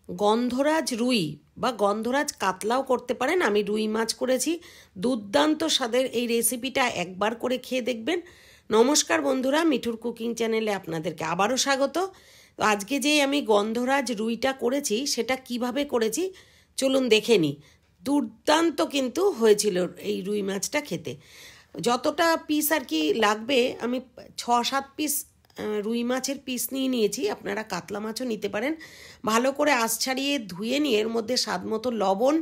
গন্ধরাজ রুই বা গন্ধরাজ কাতলাও করতে পারেন। আমি রুই মাছ করেছি। দুর্দান্ত স্বাদের এই রেসিপিটা একবার করে খেয়ে দেখবেন। নমস্কার বন্ধুরা, মিঠুর কুকিং চ্যানেলে আপনাদেরকে আবারও স্বাগত। তো আজকে যে আমি গন্ধরাজ রুইটা করেছি সেটা কিভাবে করেছি চলুন দেখে নিই। দুর্দান্ত কিন্তু হয়েছিল এই রুই মাছটা খেতে। যতটা পিস আর কি লাগবে, আমি 6-7 পিস রুই মাছের পিস নিয়েছি। আপনারা কাতলা মাছও নিতে পারেন। ভালো করে আঁশ ছাড়িয়ে ধুয়ে নিয়ে এর মধ্যে স্বাদ মতো লবণ,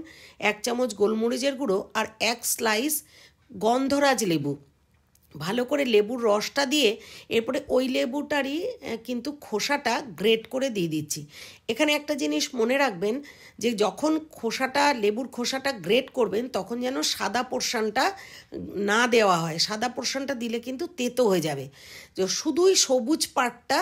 1 চামচ গোলমরিচের গুঁড়ো আর 1 স্লাইস গন্ধরাজ লেবু, ভালো করে লেবুর রসটা দিয়ে এরপরে ওই লেবুটারই কিন্তু খোসাটা গ্রেট করে দিয়ে দিচ্ছি। এখানে একটা জিনিস মনে রাখবেন যে যখন লেবুর খোসাটা গ্রেট করবেন তখন যেন সাদা পোর্শনটা না দেওয়া হয়। সাদা পোর্শনটা দিলে কিন্তু তেতো হয়ে যাবে। তো শুধুই সবুজ পার্টটা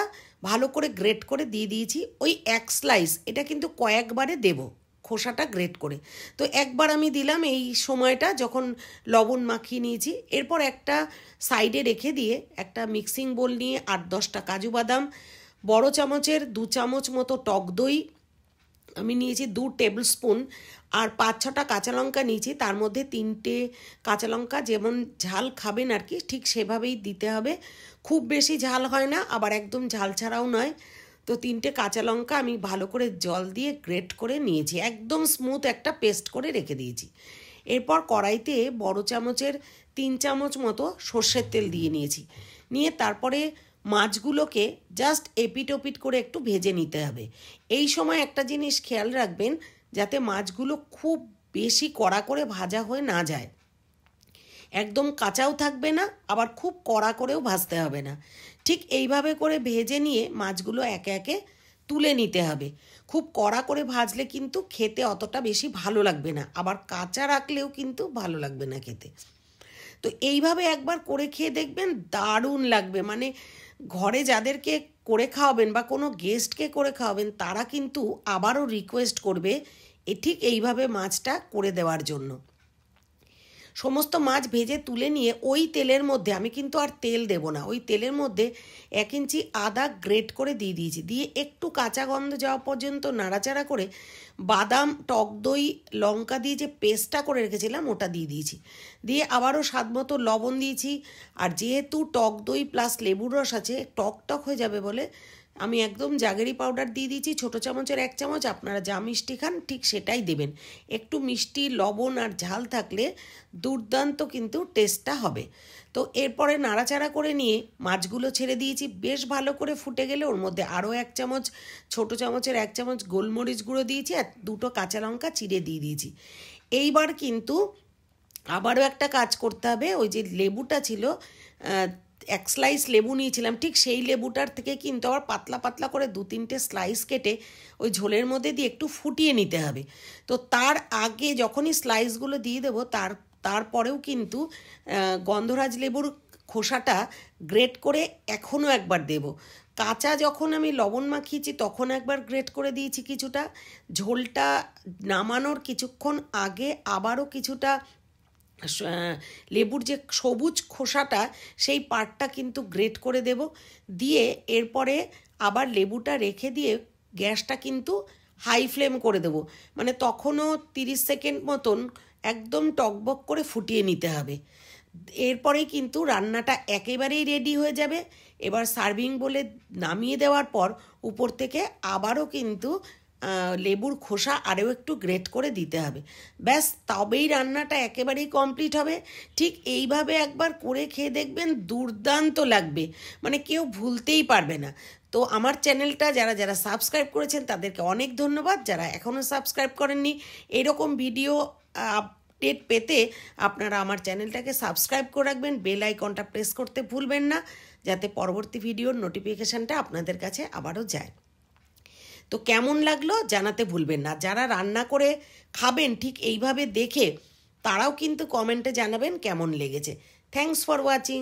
ভালো করে গ্রেট করে দিয়ে দিয়েছি। ওই 1 স্লাইস, এটা কিন্তু কয়েকবারে দেবো খোসাটা গ্রেট করে। তো একবার আমি দিলাম এই সময়টা যখন লবণ মাখিয়ে নিয়েছি। এরপর একটা সাইডে রেখে দিয়ে একটা মিক্সিং বোল নিয়ে 8-10টা কাজু বাদাম, বড় চামচের 2 চামচ মতো টক দই আমি নিয়েছি, 2 টেবিল স্পুন, আর 5-6টা কাঁচা লঙ্কা নিয়েছি। তার মধ্যে 3টে কাঁচা লঙ্কা যেমন ঝাল খাবেন আর কি ঠিক সেভাবেই দিতে হবে। খুব বেশি ঝাল হয় না, আবার একদম ঝাল ছাড়াও নয়। তো 3টে কাঁচা লঙ্কা আমি ভালো করে জল দিয়ে গ্রেট করে নিয়েছি, একদম স্মুথ একটা পেস্ট করে রেখে দিয়েছি। এরপর কড়াইতে বড় চামচের 3 চামচ মতো সর্ষের তেল দিয়ে নিয়েছি। নিয়ে তারপরে মাছগুলোকে জাস্ট এপিট ওপিট করে একটু ভেজে নিতে হবে। এই সময় একটা জিনিস খেয়াল রাখবেন যাতে মাছগুলো খুব বেশি কড়া করে ভাজা হয়ে না যায়। একদম কাঁচাও থাকবে না, আবার খুব কড়া করেও ভাজতে হবে না। ঠিক এইভাবে করে ভেজে নিয়ে মাছগুলো একে একে তুলে নিতে হবে। খুব কড়া করে ভাজলে কিন্তু খেতে অতটা বেশি ভালো লাগবে না, আবার কাঁচা রাখলেও কিন্তু ভালো লাগবে না খেতে। তো এইভাবে একবার করে খেয়ে দেখবেন, দারুণ লাগবে। মানে ঘরে যাদেরকে করে খাওয়াবেন বা কোনো গেস্টকে করে খাওয়াবেন তারা কিন্তু আবারও রিকোয়েস্ট করবে ঠিক এইভাবে মাছটা করে দেওয়ার জন্য। সমস্ত মাছ ভেজে তুলে নিয়ে ওই তেলের মধ্যে আমি কিন্তু আর তেল দেব না, ওই তেলের মধ্যে 1 ইঞ্চি আদা গ্রেট করে দিয়ে দিয়েছি। দিয়ে একটু কাঁচা গন্ধ যাওয়া পর্যন্ত নাড়াচাড়া করে বাদাম, টক দই, লঙ্কা দিয়ে যে পেস্টটা করে রেখেছিলাম ওটা দিয়ে দিয়েছি। দিয়ে আবারও স্বাদ মতো লবণ দিয়েছি। আর যেহেতু টক দই প্লাস লেবুর রস আছে, টক টক হয়ে যাবে বলে আমি একদম জাগেরি পাউডার দিয়ে দিয়েছি, ছোটো চামচের 1 চামচ। আপনারা যা মিষ্টি খান ঠিক সেটাই দেবেন। একটু মিষ্টি, লবণ আর ঝাল থাকলে দুর্দান্ত কিন্তু টেস্টটা হবে। তো এরপরে নাড়াচাড়া করে নিয়ে মাছগুলো ছেড়ে দিয়েছি। বেশ ভালো করে ফুটে গেলে ওর মধ্যে আরও 1 চামচ, ছোটো চামচের 1 চামচ গোলমরিচ গুঁড়ো দিয়েছি আর 2টো কাঁচা লঙ্কা চিড়ে দিয়ে দিয়েছি। এইবার কিন্তু আবারও একটা কাজ করতে হবে। ওই যে লেবুটা ছিল, 1 স্লাইস লেবু নিয়েছিলাম, ঠিক সেই লেবুটার থেকে কিন্তু আবার পাতলা পাতলা করে 2-3টে স্লাইস কেটে ওই ঝোলের মধ্যে দিয়ে একটু ফুটিয়ে নিতে হবে। তো তার আগে যখনই স্লাইসগুলো দিয়ে দেবো তারপরেও কিন্তু গন্ধরাজ লেবুর খোসাটা গ্রেট করে এখনও একবার দেব। কাঁচা যখন আমি লবণ মাখিয়েছি তখন একবার গ্রেট করে দিয়েছি কিছুটা। ঝোলটা নামানোর কিছুক্ষণ আগে আবারও কিছুটা লেবুর যে সবুজ খোসাটা সেই পার্টটা কিন্তু গ্রেট করে দেব। দিয়ে এরপরে আবার লেবুটা রেখে দিয়ে গ্যাসটা কিন্তু হাই ফ্লেম করে দেব। মানে তখনও 30 সেকেন্ড মতন একদম টকবক করে ফুটিয়ে নিতে হবে। এরপরেই কিন্তু রান্নাটা একেবারেই রেডি হয়ে যাবে। এবার সার্ভিং বলে নামিয়ে দেওয়ার পর উপর থেকে আবারও কিন্তু লেবুর খোসা আরও একটু গ্রেট করে দিতে হবে। ব্যাস, তবেই রান্নাটা একেবারেই কমপ্লিট হবে। ঠিক এইভাবে একবার করে খেয়ে দেখবেন, দুর্দান্ত লাগবে, মানে কেউ ভুলতেই পারবে না। তো আমার চ্যানেলটা যারা যারা সাবস্ক্রাইব করেছেন তাদেরকে অনেক ধন্যবাদ। যারা এখনও সাবস্ক্রাইব করেননি, এরকম ভিডিও আপডেট পেতে আপনারা আমার চ্যানেলটাকে সাবস্ক্রাইব করে রাখবেন। বেল আইকনটা প্রেস করতে ভুলবেন না, যাতে পরবর্তী ভিডিওর নোটিফিকেশানটা আপনাদের কাছে আবারও যায়। তো কেমন লাগলো জানাতে ভুলবেন না। যারা রান্না করে খাবেন ঠিক এইভাবে দেখে তারাও কিন্তু কমেন্টে জানাবেন কেমন লেগেছে। Thanks for watching.